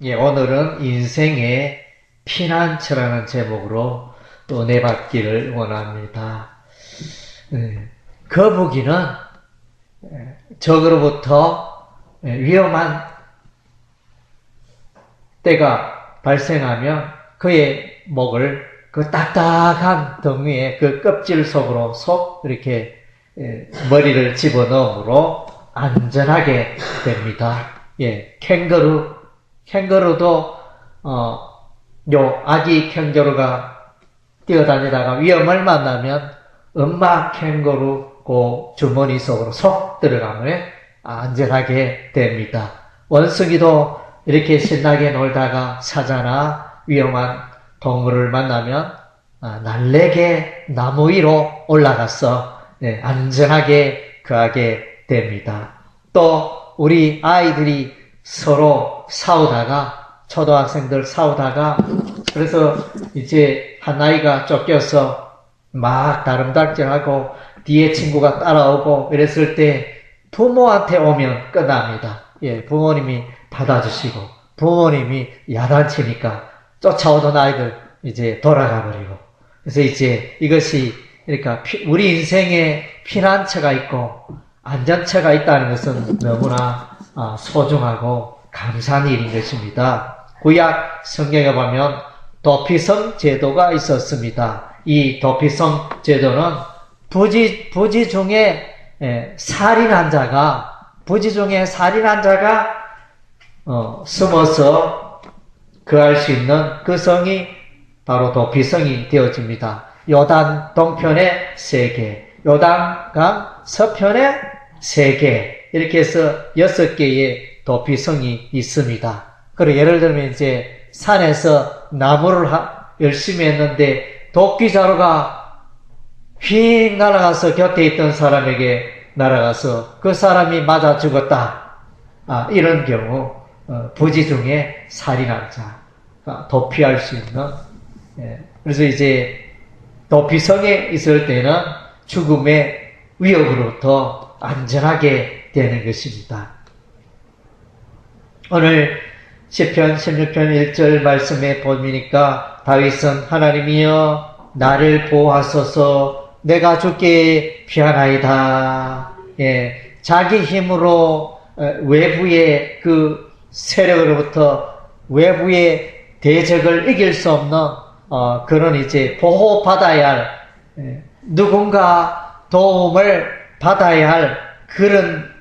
예, 오늘은 인생의 피난처라는 제목으로 또 내받기를 원합니다. 거북이는 적으로부터 위험한 때가 발생하면 그의 목을 그 딱딱한 덩이에 그 껍질 속으로 이렇게 머리를 집어넣으므로 안전하게 됩니다. 예, 캥거루도 아기 캥거루가 뛰어다니다가 위험을 만나면 엄마 캥거루 그 주머니 속으로 쏙 들어가면 안전하게 됩니다. 원숭이도 이렇게 신나게 놀다가 사자나 위험한 동물을 만나면 날래게 나무 위로 올라가서 안전하게 거하게 됩니다. 또 우리 아이들이 서로 싸우다가 초등학생들 싸우다가 그래서 이제 한 아이가 쫓겨서 막 다름달질하고 뒤에 친구가 따라오고 이랬을 때 부모한테 오면 끝납니다. 예, 부모님이 받아주시고 부모님이 야단치니까 쫓아오던 아이들 이제 돌아가 버리고 그래서 이제 이것이 그러니까 우리 인생에 피난처가 있고 안전처가 있다는 것은 너무나 소중하고 감사한 일인 것입니다. 구약 성경에 보면 도피성 제도가 있었습니다. 이 도피성 제도는 부지 중에 살인한 자가 숨어서 거할 수 있는 그 성이 바로 도피성이 되어집니다. 요단 동편에 3개, 요단강 서편에 3개, 이렇게 해서 6개의 도피성이 있습니다. 그리고 예를 들면 이제 산에서 나무를 열심히 했는데 도끼자루가 휙 날아가서 곁에 있던 사람에게 날아가서 그 사람이 맞아 죽었다. 이런 경우 부지 중에 살인한 자가 도피할 수 있는 그래서 이제 도피성에 있을 때는 죽음의 위협으로부터 안전하게 되는 것입니다. 오늘 시편 16편 1절 말씀에 보니까 다윗은 하나님이여 나를 보호하소서 내가 주께 피하나이다. 예, 자기 힘으로 외부의 그 세력으로부터 외부의 대적을 이길 수 없는 그런 이제 보호받아야 할 누군가 도움을 받아야 할 그런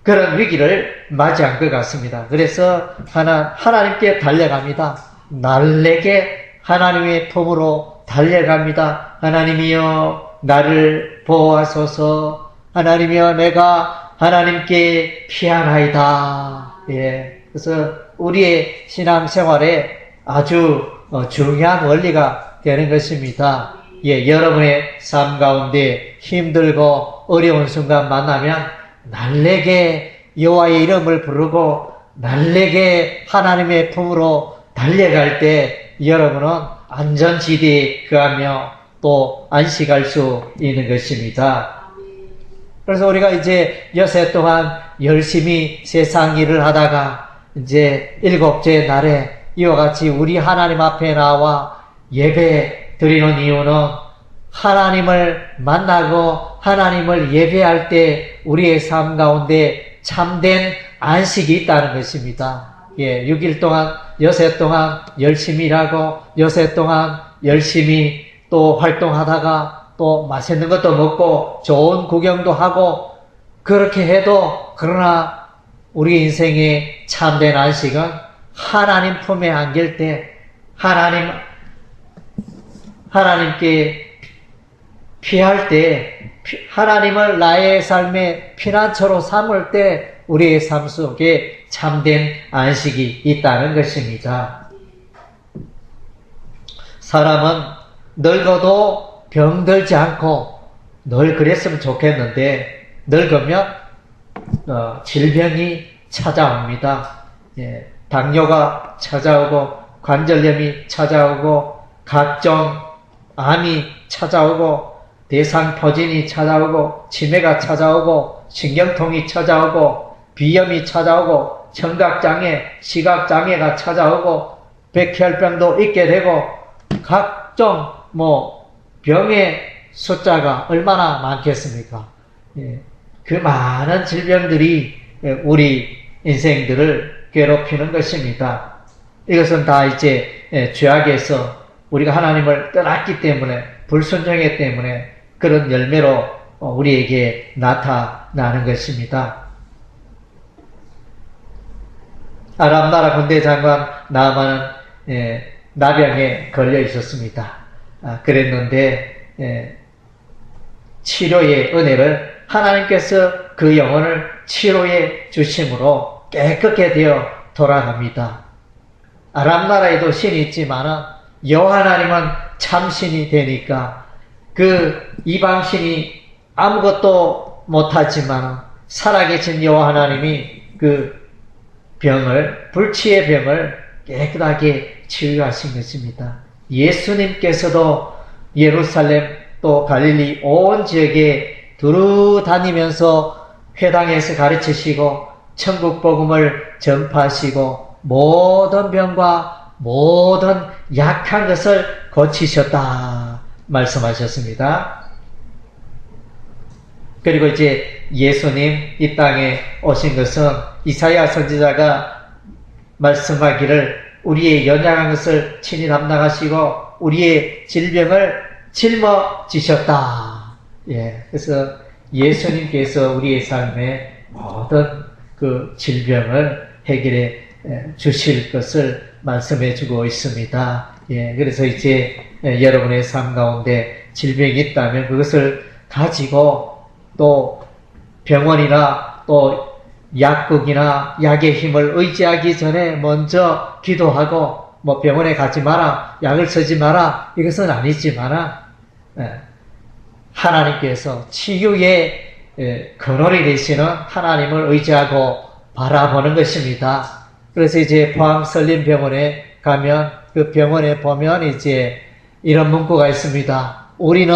그런 위기를 맞이한 것 같습니다. 그래서 하나님께 달려갑니다. 날래게 하나님의 품으로 달려갑니다. 하나님이여 나를 보호하소서. 하나님이여 내가 하나님께 피하나이다. 예, 그래서 우리의 신앙생활에 아주 중요한 원리가 되는 것입니다. 예, 여러분의 삶 가운데 힘들고 어려운 순간 만나면 날래게 여호와의 이름을 부르고 날래게 하나님의 품으로 달려갈 때 여러분은 안전지대에 거하며 또 안식할 수 있는 것입니다. 그래서 우리가 이제 여세 동안 열심히 세상 일을 하다가 이제 7째 날에 이와 같이 우리 하나님 앞에 나와 예배 드리는 이유는 하나님을 만나고 하나님을 예배할 때 우리의 삶 가운데 참된 안식이 있다는 것입니다. 예, 6일 동안, 여세 동안 열심히 일하고, 여세 동안 열심히 또 활동하다가 또 맛있는 것도 먹고, 좋은 구경도 하고, 그렇게 해도, 그러나 우리 인생의 참된 안식은 하나님 품에 안길 때, 하나님께 피할 때, 하나님을 나의 삶의 피난처로 삼을 때 우리의 삶 속에 참된 안식이 있다는 것입니다. 사람은 늙어도 병들지 않고 늘 그랬으면 좋겠는데 늙으면 질병이 찾아옵니다. 예, 당뇨가 찾아오고 관절염이 찾아오고 각종 암이 찾아오고 대상포진이 찾아오고 치매가 찾아오고 신경통이 찾아오고 비염이 찾아오고 청각장애, 시각장애가 찾아오고 백혈병도 있게 되고 각종 병의 숫자가 얼마나 많겠습니까? 예, 그 많은 질병들이 우리 인생들을 괴롭히는 것입니다. 이것은 다 이제 죄악에서 우리가 하나님을 떠났기 때문에, 불순종했기 때문에 그런 열매로 우리에게 나타나는 것입니다. 아람 나라 군대 장관 나아만은 나병에 걸려 있었습니다. 그랬는데 치료의 은혜를 하나님께서 그 영혼을 치료해 주심으로 깨끗게 되어 돌아갑니다. 아람 나라에도 신이 있지만 여호와 하나님은 참신이 되니까 그 이방신이 아무것도 못하지만 살아계신 여호와 하나님이 그 병을, 불치의 병을 깨끗하게 치유하신 것입니다. 예수님께서도 예루살렘 또 갈릴리 온 지역에 두루 다니면서 회당에서 가르치시고 천국 복음을 전파하시고 모든 병과 모든 약한 것을 고치셨다 말씀하셨습니다. 그리고 이제 예수님 이 땅에 오신 것은 이사야 선지자가 말씀하기를 우리의 연약한 것을 친히 담당하시고 우리의 질병을 짊어지셨다. 그래서 예수님께서 우리의 삶에 모든 그 질병을 해결해 주실 것을 말씀해 주고 있습니다. 그래서 이제 여러분의 삶 가운데 질병이 있다면 그것을 가지고 또 병원이나 또 약국이나 약의 힘을 의지하기 전에 먼저 기도하고 병원에 가지 마라, 약을 쓰지 마라 이것은 아니지만 하나님께서 치유의 근원이 되시는 하나님을 의지하고 바라보는 것입니다. 그래서 이제 포항 설림병원에 가면 그 병원에 보면 이제 이런 문구가 있습니다. 우리는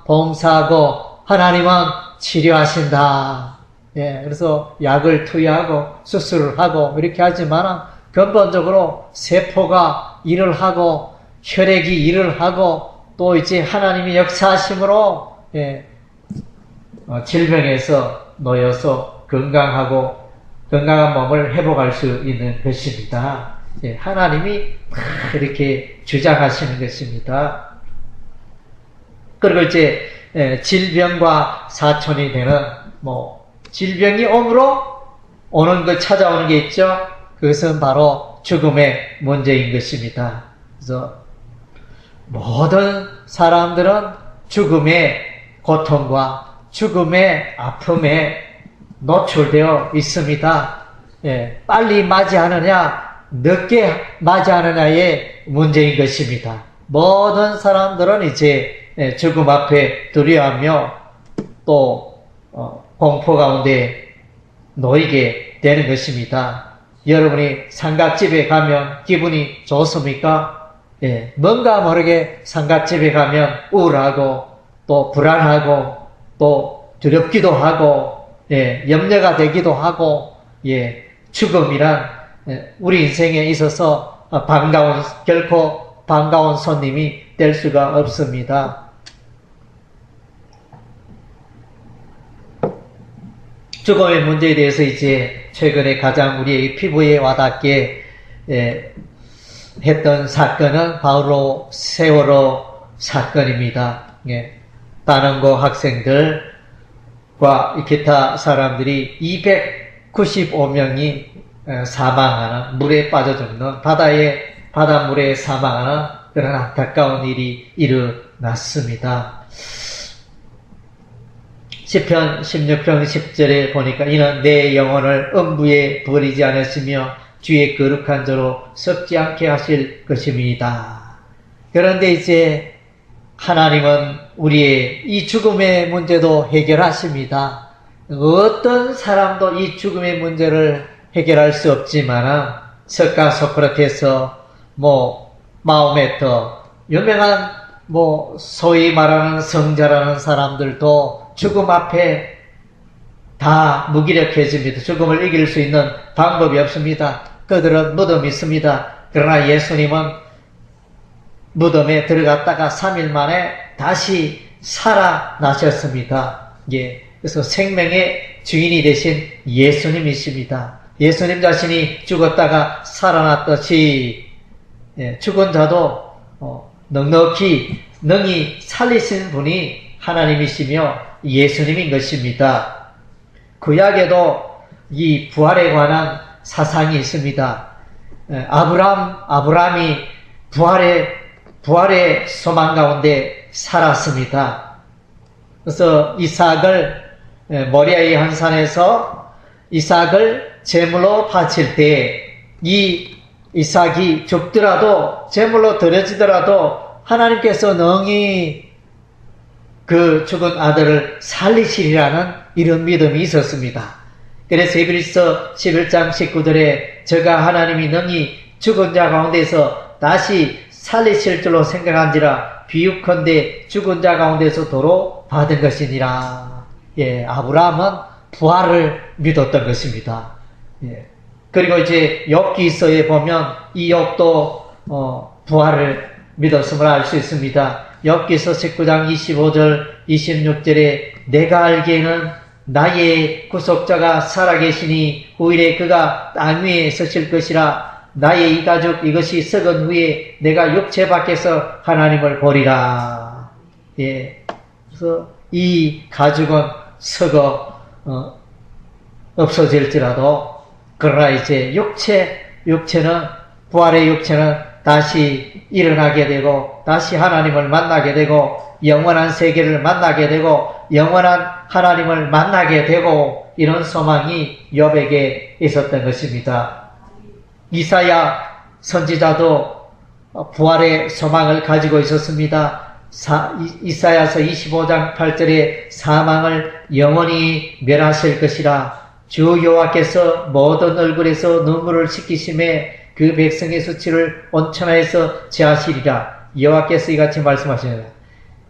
봉사하고 하나님은 치료하신다. 그래서 약을 투여하고 수술을 하고 이렇게 하지만 근본적으로 세포가 일을 하고 혈액이 일을 하고 또 이제 하나님이 역사하심으로 질병에서 놓여서 건강한 몸을 회복할 수 있는 것입니다. 하나님이 이렇게 주장하시는 것입니다. 그리고 이제 질병과 사촌이 되는 질병이 오므로 오는 것 찾아오는 게 있죠. 그것은 바로 죽음의 문제인 것입니다. 그래서 모든 사람들은 죽음의 고통과 죽음의 아픔에 노출되어 있습니다. 빨리 맞이하느냐 늦게 맞이하느냐의 문제인 것입니다. 모든 사람들은 이제 죽음 앞에 두려워하며 또 공포 가운데 놓이게 되는 것입니다. 여러분이 상갓집에 가면 기분이 좋습니까? 뭔가 모르게 상갓집에 가면 우울하고 또 불안하고 또 두렵기도 하고 염려가 되기도 하고 죽음이란 우리 인생에 있어서 결코 반가운 손님이 될 수가 없습니다. 죽음의 문제에 대해서 이제 최근에 가장 우리의 피부에 와닿게 했던 사건은 바로 세월호 사건입니다. 단원고 학생들과 기타 사람들이 295명이 사망하는, 물에 빠져 죽는, 바닷물에 사망하는 그런 안타까운 일이 일어났습니다. 시편 16편 10절에 보니까 이는 내 영혼을 음부에 버리지 않았으며 주의 거룩한 자로 썩지 않게 하실 것입니다. 그런데 이제 하나님은 우리의 이 죽음의 문제도 해결하십니다. 어떤 사람도 이 죽음의 문제를 해결할 수 없지만 석가 소크라테스, 마호메트, 유명한 소위 말하는 성자라는 사람들도 죽음 앞에 다 무기력해집니다. 죽음을 이길 수 있는 방법이 없습니다. 그들은 무덤이 있습니다. 그러나 예수님은 무덤에 들어갔다가 3일 만에 다시 살아나셨습니다. 예. 그래서 생명의 주인이 되신 예수님이십니다. 예수님 자신이 죽었다가 살아났듯이 죽은 자도 넉넉히 능히 살리신 분이 하나님이시며 예수님인 것입니다. 구약에도 이 부활에 관한 사상이 있습니다. 아브라함이 부활의 소망 가운데 살았습니다. 그래서 이삭을 모리아의 한산에서 이삭을 제물로 바칠 때 이 이삭이 죽더라도 제물로 드려지더라도 하나님께서 능히 그 죽은 아들을 살리시리라는 이런 믿음이 있었습니다. 그래서 히브리서 11장 19절에 저가 하나님이 능히 죽은 자 가운데서 다시 살리실 줄로 생각한지라 비유컨대 죽은 자 가운데서 도로 받은 것이니라. 예, 아브라함은 부활을 믿었던 것입니다. 예. 그리고 이제 욥기서에 보면 이 욥도 부활을 믿었음을 알 수 있습니다. 욥기서 19장 25절 26절에 내가 알기에는 나의 구속자가 살아계시니 후일에 그가 땅 위에 서실 것이라. 나의 이 가죽 이것이 썩은 후에 내가 육체 밖에서 하나님을 보리라. 예. 그래서 이 가죽은 썩어 없어질지라도 그러나 이제 육체는 부활의 육체는 다시 일어나게 되고 다시 하나님을 만나게 되고 영원한 세계를 만나게 되고 영원한 하나님을 만나게 되고 이런 소망이 욥에게 있었던 것입니다. 이사야 선지자도 부활의 소망을 가지고 있었습니다. 이사야서 25장 8절에 사망을 영원히 멸하실 것이라. 주 여호와께서 모든 얼굴에서 눈물을 씻기심에 그 백성의 수치를 온천하에서 제하시리라. 여호와께서 이같이 말씀하시니라.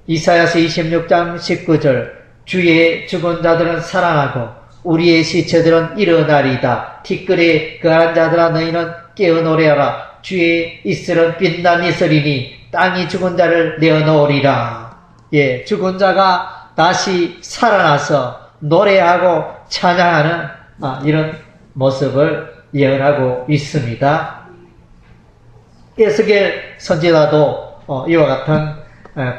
이사야서 26장 19절 주의 죽은 자들은 살아나고 우리의 시체들은 일어나리이다. 티끌에 거한 자들아 너희는 깨어 노래하라. 주의 이슬은 빛난 이슬이니 땅이 죽은 자를 내어놓으리라. 예, 죽은 자가 다시 살아나서 노래하고 찬양하는 이런 모습을 예언하고 있습니다. 에스겔 선지자도 이와 같은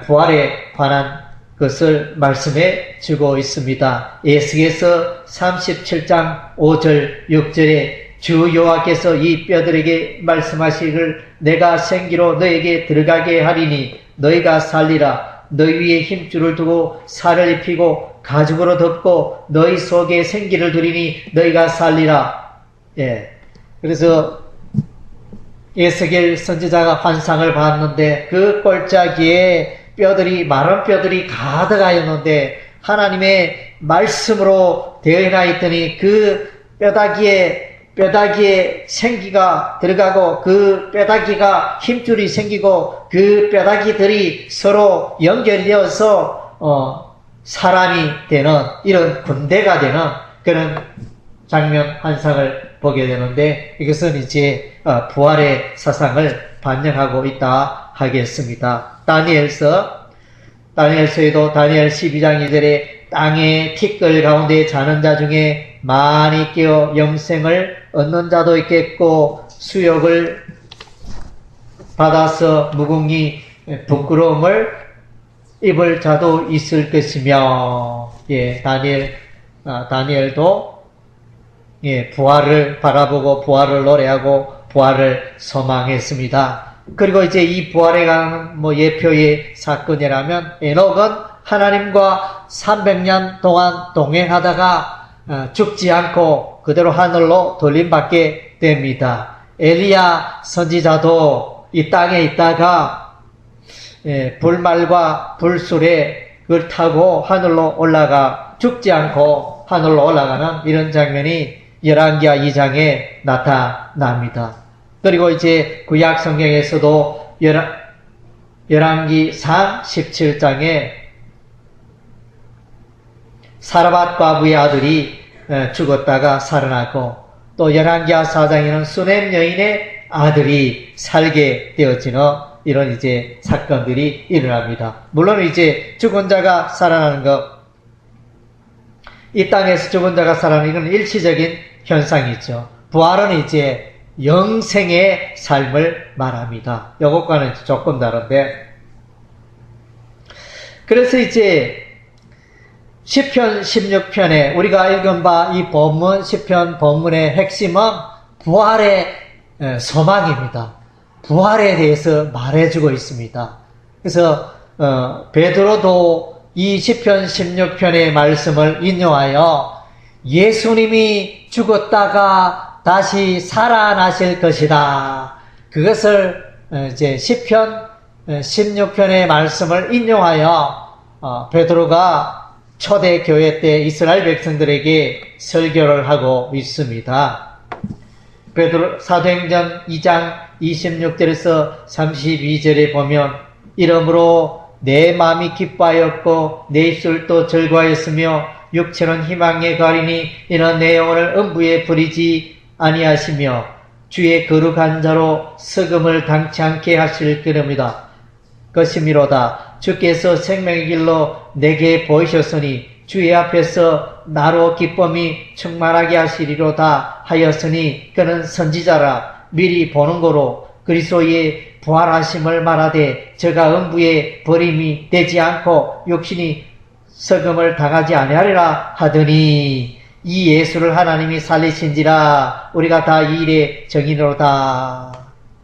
부활에 관한 것을 말씀해 주고 있습니다. 에스겔서 37장 5절 6절에 주 여호와께서 이 뼈들에게 말씀하시기를 내가 생기로 너에게 들어가게 하리니 너희가 살리라. 너희 위에 힘줄을 두고 살을 입히고 가죽으로 덮고 너희 속에 생기를 두리니 너희가 살리라. 예. 그래서 에스겔 선지자가 환상을 봤는데 그 골짜기에 마른 뼈들이 가득하였는데 하나님의 말씀으로 되어나 있더니 그 뼈다귀에 생기가 들어가고 그 뼈다귀가 힘줄이 생기고 그 뼈다귀들이 서로 연결되어서 사람이 되는 이런 군대가 되는 그런 장면 환상을 보게 되는데 이것은 이제 부활의 사상을 반영하고 있다 하겠습니다. 다니엘서에도 다니엘 12장 2절에 땅의 티끌 가운데 자는 자 중에 많이 깨어 영생을 얻는 자도 있겠고 수욕을 받아서 무궁히 부끄러움을 입을 자도 있을 것이며, 예, 다니엘도 예, 부활을 바라보고 부활을 노래하고 부활을 소망했습니다. 그리고 이제 이 부활에 관한 예표의 사건이라면 에녹은 하나님과 300년 동안 동행하다가 죽지 않고 그대로 하늘로 돌림받게 됩니다. 엘리야 선지자도 이 땅에 있다가 불말과 불술에 그걸 타고 하늘로 죽지 않고 하늘로 올라가는 이런 장면이 열왕기하 2장에 나타납니다. 그리고 이제 구약 성경에서도 열왕기상 17장에 사르밧 과부의 아들이 죽었다가 살아나고 또 열왕기하 4장에는 수넴 여인의 아들이 살게 되어지는 이런 이제 사건들이 일어납니다. 물론 이제 죽은 자가 살아나는 것, 이 땅에서 죽은 자가 살아나는 이건 일시적인 현상이죠. 부활은 이제 영생의 삶을 말합니다. 이것과는 조금 다른데, 그래서 이제 시편 16편에 우리가 읽은 바 이 본문, 시편 본문의 핵심은 부활의 소망입니다. 부활에 대해서 말해주고 있습니다. 그래서 베드로도 이 시편 16편의 말씀을 인용하여 예수님이 죽었다가 다시 살아나실 것이다. 그것을 이제 시편 16편의 말씀을 인용하여 베드로가 초대교회 때 이스라엘 백성들에게 설교를 하고 있습니다. 베드로 사도행전 2장 26절에서 32절에 보면 이러므로 내 마음이 기뻐하였고 내 입술도 즐거워하였으며 육체는 희망에 가리니 이는 내 영혼을 음부에 버리지 아니하시며 주의 거룩한 자로 석음을 당치 않게 하실 것이미로다. 주께서 생명의 길로 내게 보이셨으니 주의 앞에서 나로 기쁨이 충만하게 하시리로다 하였으니 그는 선지자라 미리 보는 거로 그리스도의 부활하심을 말하되 저가 음부에 버림이 되지 않고 육신이 석음을 당하지 아니하리라 하더니 이 예수를 하나님이 살리신지라 우리가 다 이 일의 증인으로다.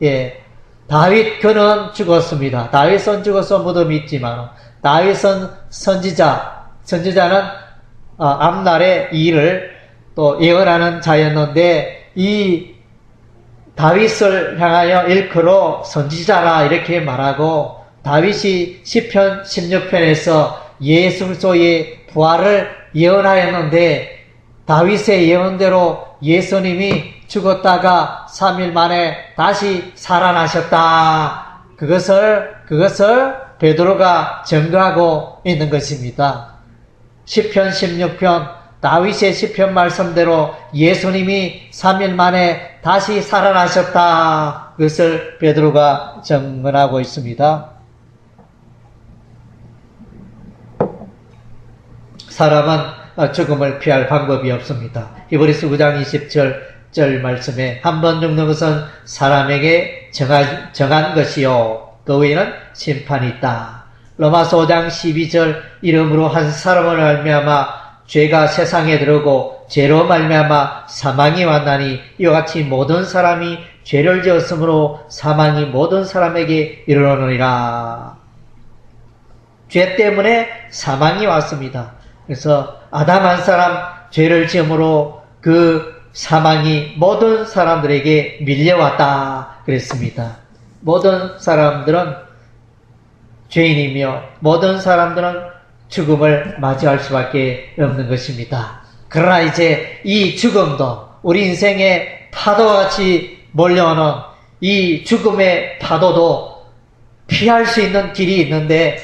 예, 다윗 그는 죽었습니다. 다윗은 죽어서 무덤이 있지만 다윗은 선지자는 앞날의 일을 또 예언하는 자였는데 이 다윗을 향하여 일컬어 선지자라 이렇게 말하고 다윗이 시편 16편에서 예수 그리스도의 부활을 예언하였는데 다윗의 예언대로 예수님이 죽었다가 3일 만에 다시 살아나셨다. 그것을 베드로가 증거하고 있는 것입니다. 시편 16편 다윗의 시편 말씀대로 예수님이 3일 만에 다시 살아나셨다. 그것을 베드로가 증언하고 있습니다. 사람은 죽음을 피할 방법이 없습니다. 히브리서 9장 20절 말씀에 한 번 죽는 것은 사람에게 정한 것이요 그 외에는 심판이 있다. 로마서 5장 12절 이름으로 한 사람을 말미암아 죄가 세상에 들어오고 죄로 말미암아 사망이 왔나니 이와 같이 모든 사람이 죄를 지었으므로 사망이 모든 사람에게 이르렀느니라. 죄 때문에 사망이 왔습니다. 그래서 아담 한 사람 죄를 지음으로 그 사망이 모든 사람들에게 밀려왔다 그랬습니다. 모든 사람들은 죄인이며 모든 사람들은 죽음을 맞이할 수밖에 없는 것입니다. 그러나 이제 이 죽음도 우리 인생의 파도와 같이 몰려오는 이 죽음의 파도도 피할 수 있는 길이 있는데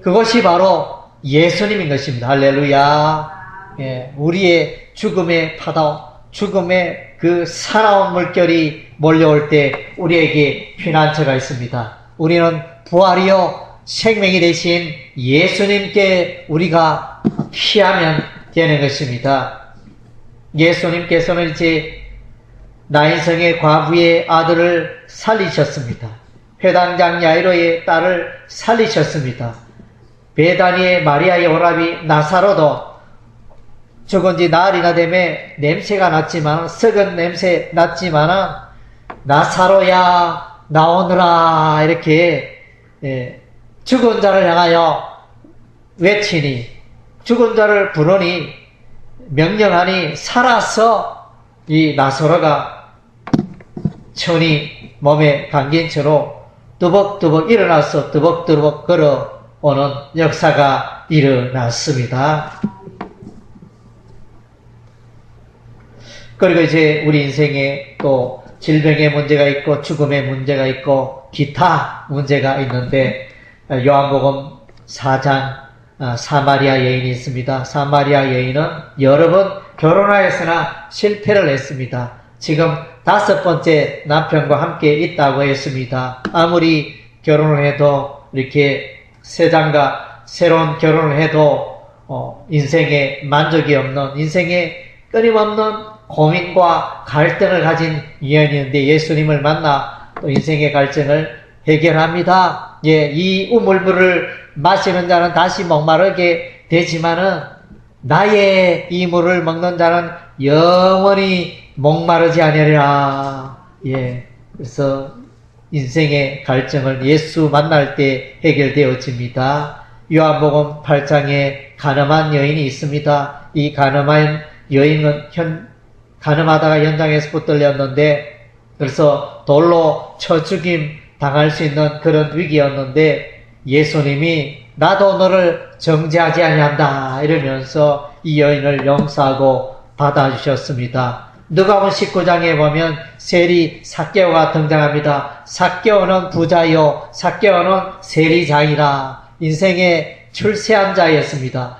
그것이 바로 예수님인 것입니다. 할렐루야. 예, 우리의 죽음의 파도, 죽음의 그 사나운 물결이 몰려올 때 우리에게 피난처가 있습니다. 우리는 부활이요 생명이 되신 예수님께 우리가 피하면 되는 것입니다. 예수님께서는 이제 나인성의 과부의 아들을 살리셨습니다. 회당장 야이로의 딸을 살리셨습니다. 베다니의 마리아의 오라비 나사로도 죽은 지 나흘이나 되매 냄새가 났지만 썩은 냄새 났지만 나사로야 나오너라 이렇게 죽은 자를 향하여 외치니 죽은 자를 부르니 명령하니 살아서 이 나사로가 천이 몸에 감긴 채로 두벅두벅 일어나서 두벅두벅 걸어오는 역사가 일어났습니다. 그리고 이제 우리 인생에 또 질병의 문제가 있고 죽음의 문제가 있고 기타 문제가 있는데 요한복음 4장 사마리아 여인이 있습니다. 사마리아 여인은 여러 번 결혼하였으나 실패를 했습니다. 지금 5번째 남편과 함께 있다고 했습니다. 아무리 결혼을 해도 이렇게 세상과 새로운 결혼을 해도 인생에 만족이 없는, 인생에 끊임없는 고민과 갈등을 가진 여인이었는데 예수님을 만나 또 인생의 갈증을 해결합니다. 예, 이 우물물을 마시는 자는 다시 목마르게 되지만은 나의 이 물을 먹는 자는 영원히 목마르지 아니하리라. 예, 그래서 인생의 갈증을 예수 만날 때 해결되어집니다. 요한복음 8장에 가늠한 여인이 있습니다. 이 가늠한 여인은 가늠하다가 현장에서 붙들렸는데, 그래서 돌로 쳐 죽임 당할 수 있는 그런 위기였는데 예수님이 나도 너를 정죄하지 아니한다 이러면서 이 여인을 용서하고 받아주셨습니다. 누가복음 19장에 보면 세리 삭개오가 등장합니다. 삭개오는 부자요, 삭개오는 세리장이라. 인생의 출세한 자였습니다.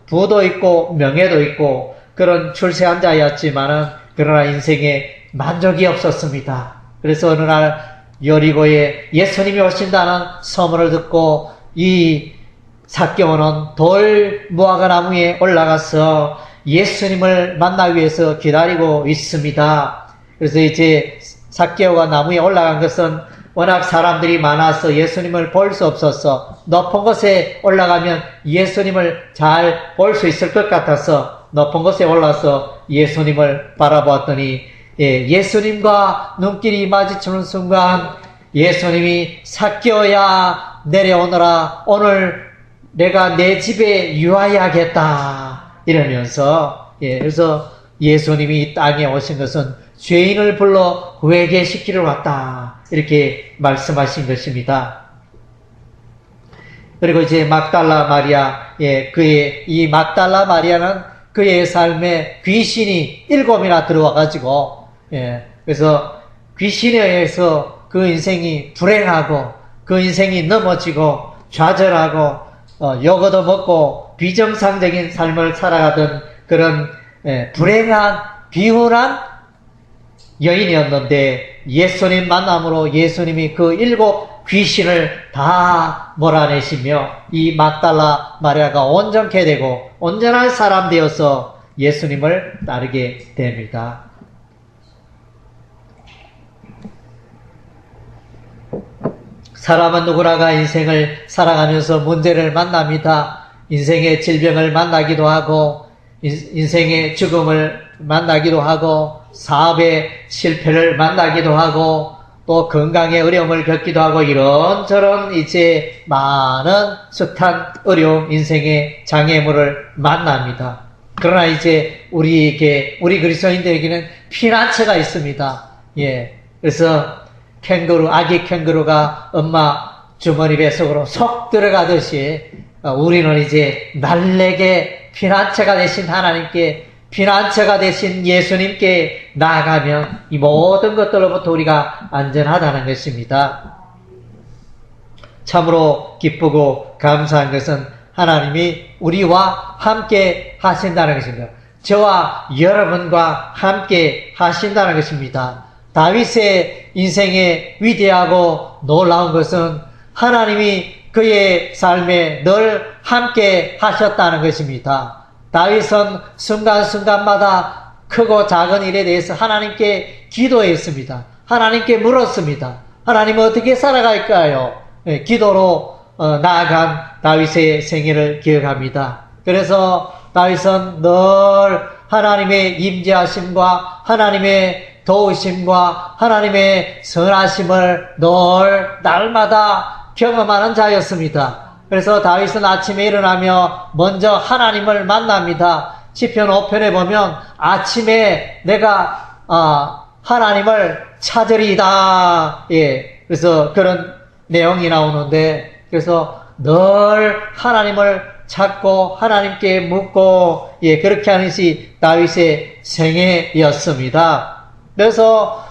부도 있고 명예도 있고 그런 출세한 자였지만은 그러나 인생에 만족이 없었습니다. 그래서 어느 날 여리고에 예수님이 오신다는 소문을 듣고 이 삭개오는 돌 무화과 나무에 올라가서 예수님을 만나기 위해서 기다리고 있습니다. 그래서 이제 삭개오가 나무에 올라간 것은 워낙 사람들이 많아서 예수님을 볼 수 없어서 높은 곳에 올라가면 예수님을 잘 볼 수 있을 것 같아서 높은 곳에 올라서 예수님을 바라보았더니 예수님과 눈길이 마주치는 순간 예수님이 삭개오야 내려오너라, 오늘 내가 내 집에 유하여야겠다 이러면서, 그래서 예수님이 이 땅에 오신 것은 죄인을 불러 회개시키러 왔다 이렇게 말씀하신 것입니다. 그리고 이제 막달라 마리아, 그의 이 막달라 마리아는 그의 삶에 귀신이 7이나 들어와가지고, 그래서 귀신에 의해서 그 인생이 불행하고 그 인생이 넘어지고 좌절하고 욕얻어 먹고 비정상적인 삶을 살아가던 그런 불행한 비운한 여인이었는데 예수님 만남으로 예수님이 그 7 귀신을 다 몰아내시며 이 막달라 마리아가 온전케 되고 온전한 사람 되어서 예수님을 따르게 됩니다. 사람은 누구나가 인생을 살아가면서 문제를 만납니다. 인생의 질병을 만나기도 하고 인생의 죽음을 만나기도 하고 사업의 실패를 만나기도 하고 또 건강의 어려움을 겪기도 하고 이런저런 이제 많은 숱한 어려움, 인생의 장애물을 만납니다. 그러나 이제 우리 그리스도인들에게는 피난처가 있습니다. 그래서 아기 캥거루가 엄마 주머니 뱃속으로 쏙 들어가듯이 우리는 이제 날래게 피난처가 되신 하나님께, 피난처가 되신 예수님께 나아가면 이 모든 것들로부터 우리가 안전하다는 것입니다. 참으로 기쁘고 감사한 것은 하나님이 우리와 함께 하신다는 것입니다. 저와 여러분과 함께 하신다는 것입니다. 다윗의 인생에 위대하고 놀라운 것은 하나님이 그의 삶에 늘 함께 하셨다는 것입니다. 다윗은 순간순간마다 크고 작은 일에 대해서 하나님께 기도했습니다. 하나님께 물었습니다. 하나님 어떻게 살아갈까요? 기도로 나아간 다윗의 생애를 기억합니다. 그래서 다윗은 늘 하나님의 임재하심과 하나님의 도우심과 하나님의 선하심을 늘 날마다 경험하는 자였습니다. 그래서 다윗은 아침에 일어나며 먼저 하나님을 만납니다. 시편 5편에 보면 아침에 내가 하나님을 찾으리이다. 그래서 그런 내용이 나오는데, 그래서 늘 하나님을 찾고 하나님께 묻고 그렇게 하는 것이 다윗의 생애였습니다. 그래서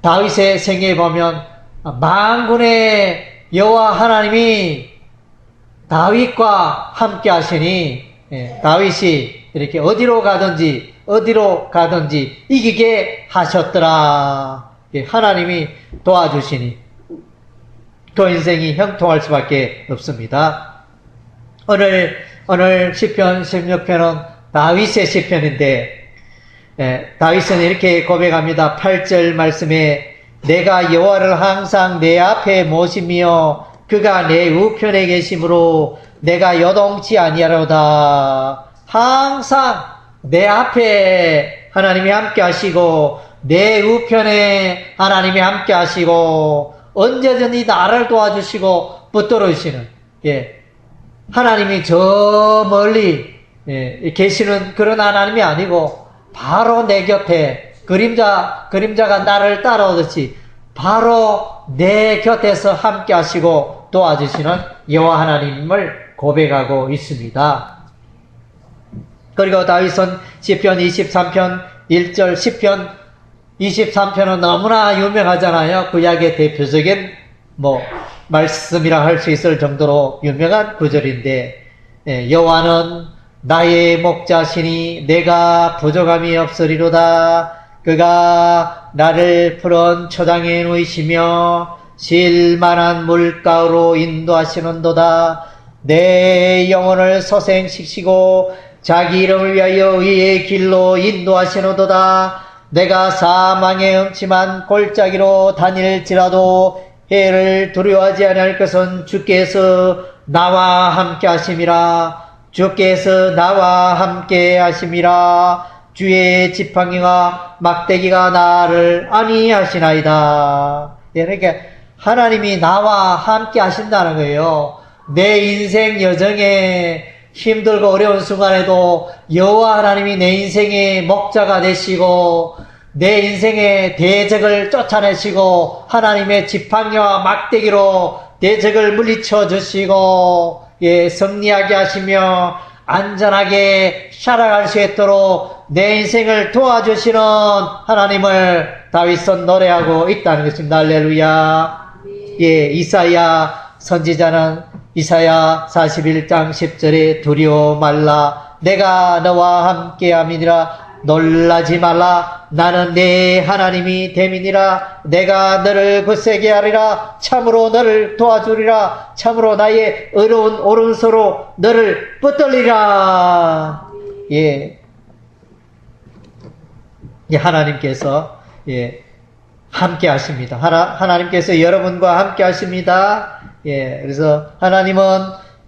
다윗의 생애에 보면 만군의 여호와 하나님이 다윗과 함께 하시니 다윗이 이렇게 어디로 가든지 이기게 하셨더라. 하나님이 도와주시니 그 인생이 형통할 수밖에 없습니다. 오늘 시편 16편은 다윗의 시편인데, 다윗은 이렇게 고백합니다. 8절 말씀에 내가 여호와를 항상 내 앞에 모시며 그가 내 우편에 계심으로 내가 요동치 아니하로다. 항상 내 앞에 하나님이 함께 하시고 내 우편에 하나님이 함께 하시고 언제든지 나를 도와주시고 붙들어주시는, 하나님이 저 멀리 계시는 그런 하나님이 아니고 바로 내 곁에 그림자가 나를 따라오듯이 바로 내 곁에서 함께 하시고 도와주시는 여호와 하나님을 고백하고 있습니다. 그리고 다윗은 시편 23편 1절, 시편 23편은 너무나 유명하잖아요. 구약의 대표적인 말씀이라 할 수 있을 정도로 유명한 구절인데, 여호와는 나의 목자시니 내가 부족함이 없으리로다. 그가 나를 푸른 초장에 누이시며 실만한 물가로 인도하시는도다. 내 영혼을 소생시키시고 자기 이름을 위하여 의의 길로 인도하시는도다. 내가 사망의 음침한 골짜기로 다닐지라도 해를 두려워하지 아니할 것은 주께서 나와 함께 하심이라. 주께서 나와 함께 하심이라. 주의 지팡이와 막대기가 나를 안위하시나이다. 그러니까 하나님이 나와 함께 하신다는 거예요. 내 인생 여정에 힘들고 어려운 순간에도 여호와 하나님이 내 인생의 목자가 되시고 내 인생의 대적을 쫓아내시고 하나님의 지팡이와 막대기로 대적을 물리쳐 주시고 승리하게 하시며 안전하게 살아갈 수 있도록 내 인생을 도와주시는 하나님을 다윗은 노래하고 있다는 것입니다. 할렐루야. 이사야 선지자는 이사야 41장 10절에 두려워 말라. 내가 너와 함께 함이니라. 놀라지 말라. 나는 네 하나님이 됨이니라. 내가 너를 굳세게 하리라. 참으로 너를 도와주리라. 참으로 나의 의로운 오른손으로 너를 붙들리라. 하나님께서 함께 하십니다. 하나님께서 여러분과 함께 하십니다. 그래서 하나님은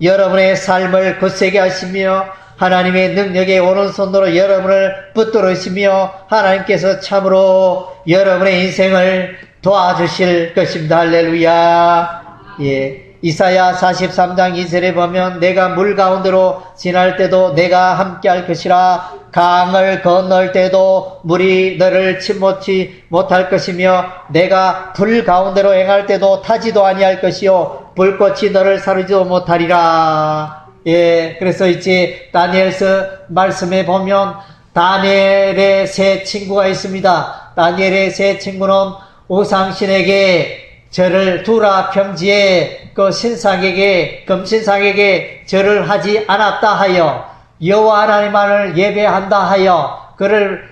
여러분의 삶을 굳세게 하시며 하나님의 능력의 오른손으로 여러분을 붙들으시며 하나님께서 참으로 여러분의 인생을 도와주실 것입니다. 할렐루야. 이사야 43장 2절에 보면 내가 물 가운데로 지날 때도 내가 함께할 것이라. 강을 건널 때도 물이 너를 침몰치 못할 것이며 내가 불 가운데로 행할 때도 타지도 아니할 것이요 불꽃이 너를 사르지도 못하리라. 그래서 이제 다니엘서 말씀에 보면 다니엘의 세 친구가 있습니다. 다니엘의 세 친구는 우상신에게 절을 두라 평지에 그 신상에게 금신상에게 절을 하지 않았다 하여 여호와 하나님만을 예배한다 하여 그를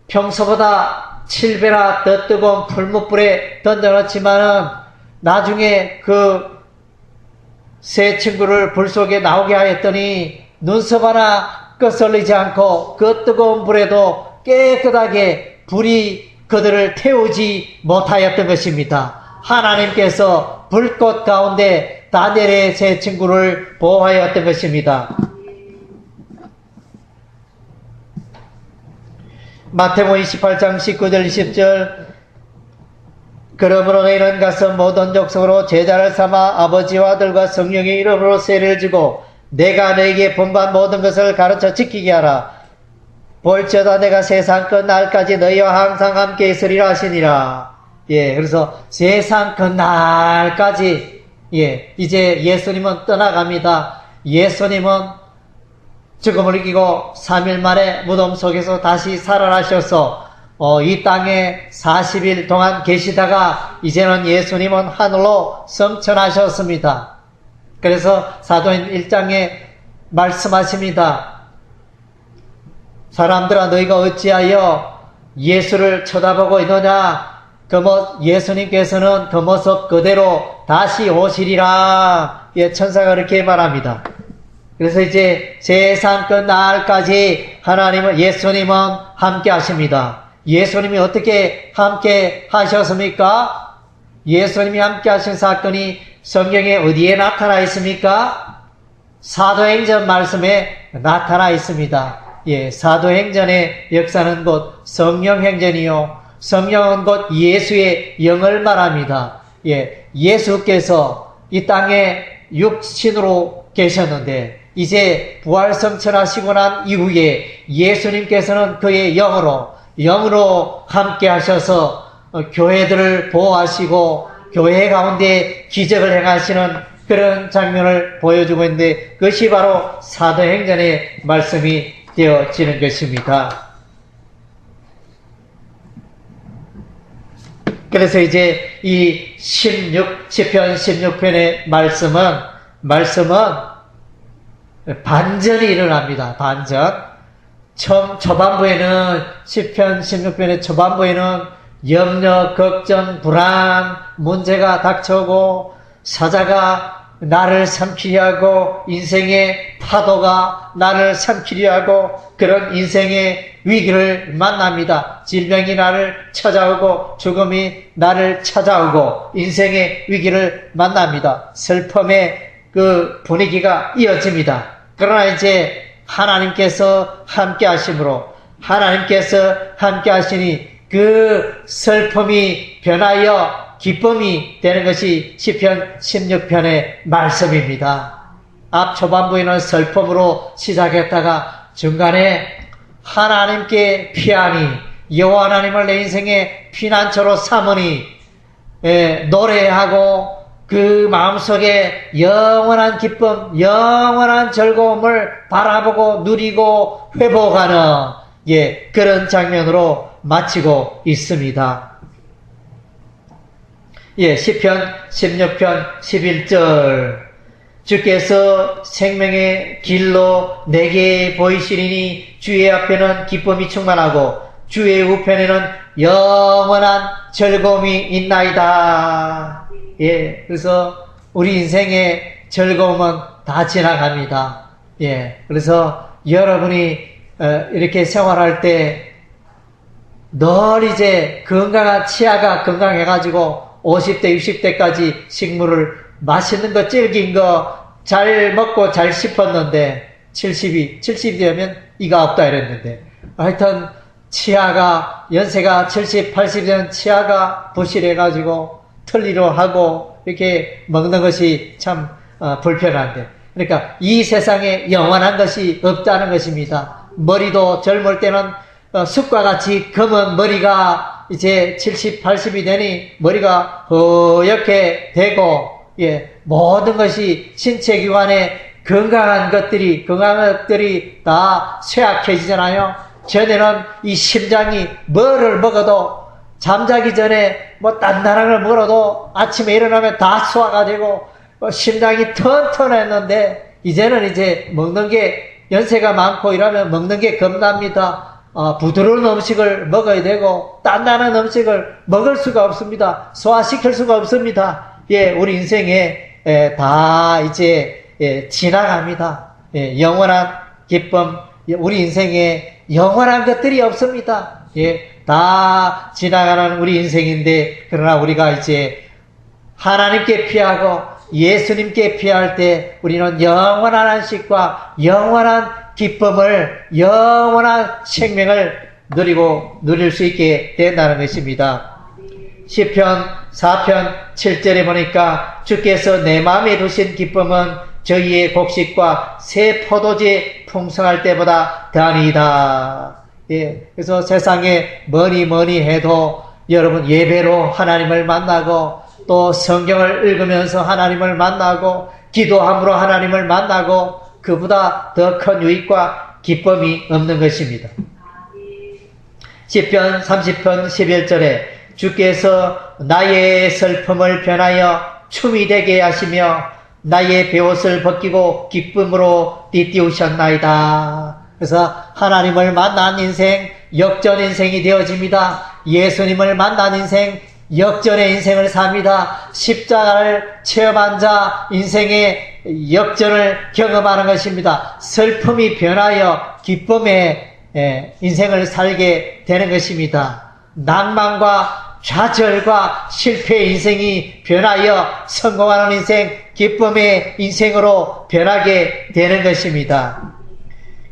평소보다 7배나 더 뜨거운 풀무불에 던져놓지만은 나중에 그 세 친구를 불 속에 나오게 하였더니 눈썹 하나 거슬리지 않고 그 뜨거운 불에도 깨끗하게 불이 그들을 태우지 못하였던 것입니다. 하나님께서 불꽃 가운데 다니엘의 세 친구를 보호하였던 것입니다. 마태복음 28장 19절 20절 그러므로 너희는 가서 모든 족속으로 제자를 삼아 아버지와 아들과 성령의 이름으로 세례를 주고 내가 너에게 분반 모든 것을 가르쳐 지키게 하라. 볼지어다 내가 세상 끝날까지 너희와 항상 함께 있으리라 하시니라. 그래서 세상 끝날까지 이제 예수님은 떠나갑니다. 예수님은 죽음을 이기고 3일 만에 무덤 속에서 다시 살아나셔서 이 땅에 40일 동안 계시다가 이제는 예수님은 하늘로 승천하셨습니다. 그래서 사도행 1장에 말씀하십니다. 사람들아 너희가 어찌하여 예수를 쳐다보고 있느냐? 예수님께서는 그 모습 그대로 다시 오시리라. 예, 천사가 그렇게 말합니다. 그래서 이제 세상 끝날까지 예수님은 함께 하십니다. 예수님이 어떻게 함께 하셨습니까? 예수님이 함께 하신 사건이 성경에 어디에 나타나 있습니까? 사도행전 말씀에 나타나 있습니다. 예, 사도행전의 역사는 곧 성령행전이요. 성령은 곧 예수의 영을 말합니다. 예, 예수께서 이 땅에 육신으로 계셨는데, 이제 부활성천하시고 난 이후에 예수님께서는 그의 영으로 함께 하셔서 교회들을 보호하시고 교회 가운데 기적을 행하시는 그런 장면을 보여주고 있는데, 그것이 바로 사도행전의 말씀이 되어지는 것입니다. 그래서 이제 이 시편 16편의 말씀은 반전이 일어납니다. 반전. 초반부에는 시편 16편의 초반부에는 염려, 걱정, 불안, 문제가 닥쳐오고 사자가 나를 삼키려 하고 인생의 파도가 나를 삼키려 하고 그런 인생의 위기를 만납니다. 질병이 나를 찾아오고 죽음이 나를 찾아오고 인생의 위기를 만납니다. 슬픔의 그 분위기가 이어집니다. 그러나 이제 하나님께서 함께 하심으로 하나님께서 함께 하시니 그 슬픔이 변하여 기쁨이 되는 것이 시편 16편의 말씀입니다. 앞 초반부에는 슬픔으로 시작했다가 중간에 하나님께 피하니 여호와 하나님을 내 인생의 피난처로 삼으니 노래하고 그 마음속에 영원한 기쁨, 영원한 즐거움을 바라보고 누리고 회복하는 그런 장면으로 마치고 있습니다. 시편 16편 11절 주께서 생명의 길로 내게 보이시리니 주의 앞에는 기쁨이 충만하고 주의 우편에는 영원한 즐거움이 있나이다. 그래서 우리 인생의 즐거움은 다 지나갑니다. 그래서 여러분이 이렇게 생활할 때 늘 이제 건강한 치아가 건강해가지고 50대, 60대까지 식물을 맛있는 거, 질긴 거 잘 먹고 잘 씹었는데 70이 되면 이가 없다 이랬는데 하여튼 치아가 연세가 70, 80 되면 치아가 부실해가지고 틀니로 하고 이렇게 먹는 것이 참 불편한데, 그러니까 이 세상에 영원한 것이 없다는 것입니다. 머리도 젊을 때는 숲과 같이 검은 머리가 이제 70, 80이 되니 머리가 허옇게 되고, 모든 것이 신체 기관에 건강한 것들이 다 쇠약해지잖아요. 전에는 이 심장이 뭐를 먹어도 잠자기 전에 단단한 걸 먹어도 아침에 일어나면 다 소화가 되고 심장이 튼튼했는데, 이제는 이제 먹는 게 연세가 많고 이러면 먹는 게 겁납니다. 부드러운 음식을 먹어야 되고 단단한 음식을 먹을 수가 없습니다. 소화시킬 수가 없습니다. 우리 인생에 다 이제 지나갑니다. 영원한 기쁨, 우리 인생에 영원한 것들이 없습니다. 다 지나가는 우리 인생인데, 그러나 우리가 이제 하나님께 피하고 예수님께 피할 때 우리는 영원한 안식과 영원한 기쁨을, 영원한 생명을 누릴 수 있게 된다는 것입니다. 시편 4편 7절에 보니까 주께서 내 마음에 두신 기쁨은 저희의 곡식과 새 포도주에 풍성할 때보다 더하니이다. 그래서 세상에 뭐니 해도 여러분 예배로 하나님을 만나고 또 성경을 읽으면서 하나님을 만나고 기도함으로 하나님을 만나고 그보다 더 큰 유익과 기쁨이 없는 것입니다. 시편 30편 11절에 주께서 나의 슬픔을 변하여 춤이 되게 하시며 나의 베옷을 벗기고 기쁨으로 띠띠우셨나이다. 그래서 하나님을 만난 인생, 역전 인생이 되어집니다. 예수님을 만난 인생, 역전의 인생을 삽니다. 십자가를 체험한 자, 인생의 역전을 경험하는 것입니다. 슬픔이 변하여 기쁨의 인생을 살게 되는 것입니다. 낭만과 좌절과 실패의 인생이 변하여 성공하는 인생, 기쁨의 인생으로 변하게 되는 것입니다.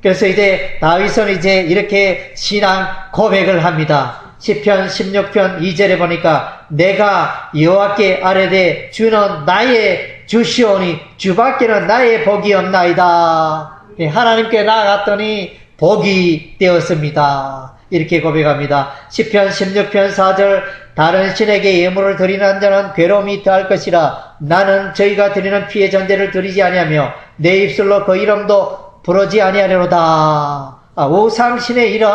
그래서 이제 다윗은 이제 이렇게 신앙 고백을 합니다. 시편 16편 2절에 보니까 내가 여호와께 아뢰되 주는 나의 주시오니 주밖에는 나의 복이 없나이다. 하나님께 나아갔더니 복이 되었습니다. 이렇게 고백합니다. 시편 16편 4절 다른 신에게 예물을 드리는 자는 괴로움이 더할 것이라 나는 저희가 드리는 피의 전제를 드리지 아니하며 내 입술로 그 이름도 부르지 아니하려로다. 우상신의 이름,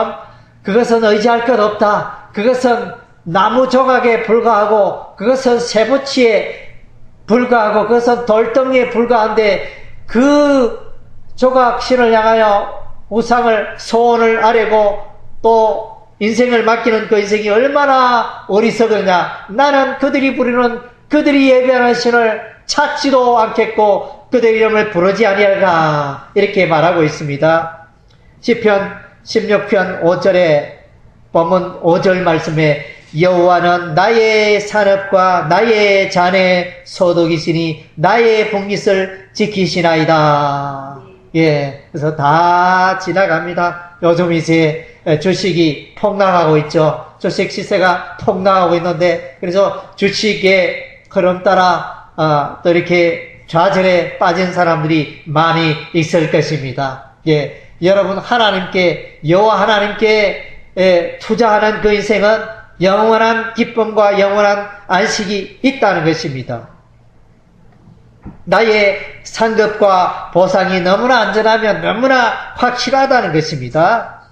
그것은 의지할 것 없다. 그것은 나무 조각에 불과하고 그것은 쇠붙이에 불과하고 그것은 돌덩이에 불과한데 그 조각신을 향하여 우상을 소원을 아뢰고 또 인생을 맡기는 그 인생이 얼마나 어리석으냐. 나는 그들이 부르는 그들이 예배하는 신을 찾지도 않겠고 그들 이름을 부르지 아니하리라. 이렇게 말하고 있습니다. 시편 16편 5절에 본문 5절 말씀에 여호와는 나의 산업과 나의 잔의 소득이시니 나의 복깃을 지키시나이다. 예, 그래서 다 지나갑니다. 요즘 이제 주식이 폭락하고 있죠. 주식 시세가 폭락하고 있는데 그래서 주식의 흐름 따라 또 이렇게 좌절에 빠진 사람들이 많이 있을 것입니다. 예, 여러분 하나님께 여호와 하나님께 투자하는 그 인생은 영원한 기쁨과 영원한 안식이 있다는 것입니다. 나의 상급과 보상이 너무나 안전하면 너무나 확실하다는 것입니다.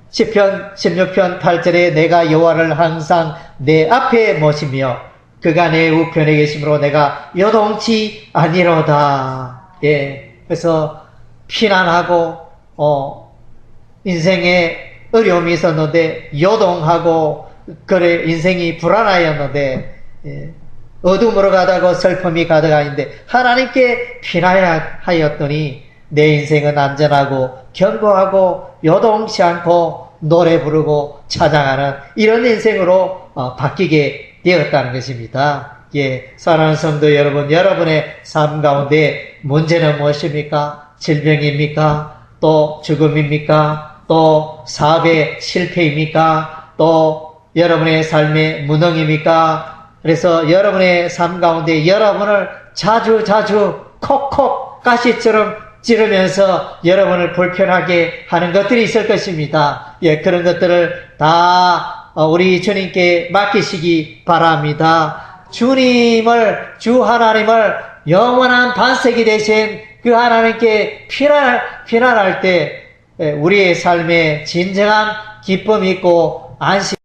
시편 16편 8절에 내가 여호와를 항상 내 앞에 모시며 그가 내 우편에 계심으로 내가 요동치 아니로다. 예, 그래서 피난하고 인생에 어려움이 있었는데 요동하고 그래 인생이 불안하였는데 어둠으로 가다가 슬픔이 가득하는데 하나님께 피난하였더니 내 인생은 안전하고 견고하고 요동치 않고 노래 부르고 찬양하는 이런 인생으로 바뀌게 되었다는 것입니다. 예, 사랑하는 성도 여러분, 여러분의 삶 가운데 문제는 무엇입니까? 질병입니까? 또 죽음입니까? 또 사업의 실패입니까? 또 여러분의 삶의 무능입니까? 그래서 여러분의 삶 가운데 여러분을 자주 콕콕 가시처럼 찌르면서 여러분을 불편하게 하는 것들이 있을 것입니다. 예, 그런 것들을 다 우리 주님께 맡기시기 바랍니다. 주님을, 주 하나님을 영원한 반석이 되신 그 하나님께 피난할 때 우리의 삶에 진정한 기쁨이 있고 안식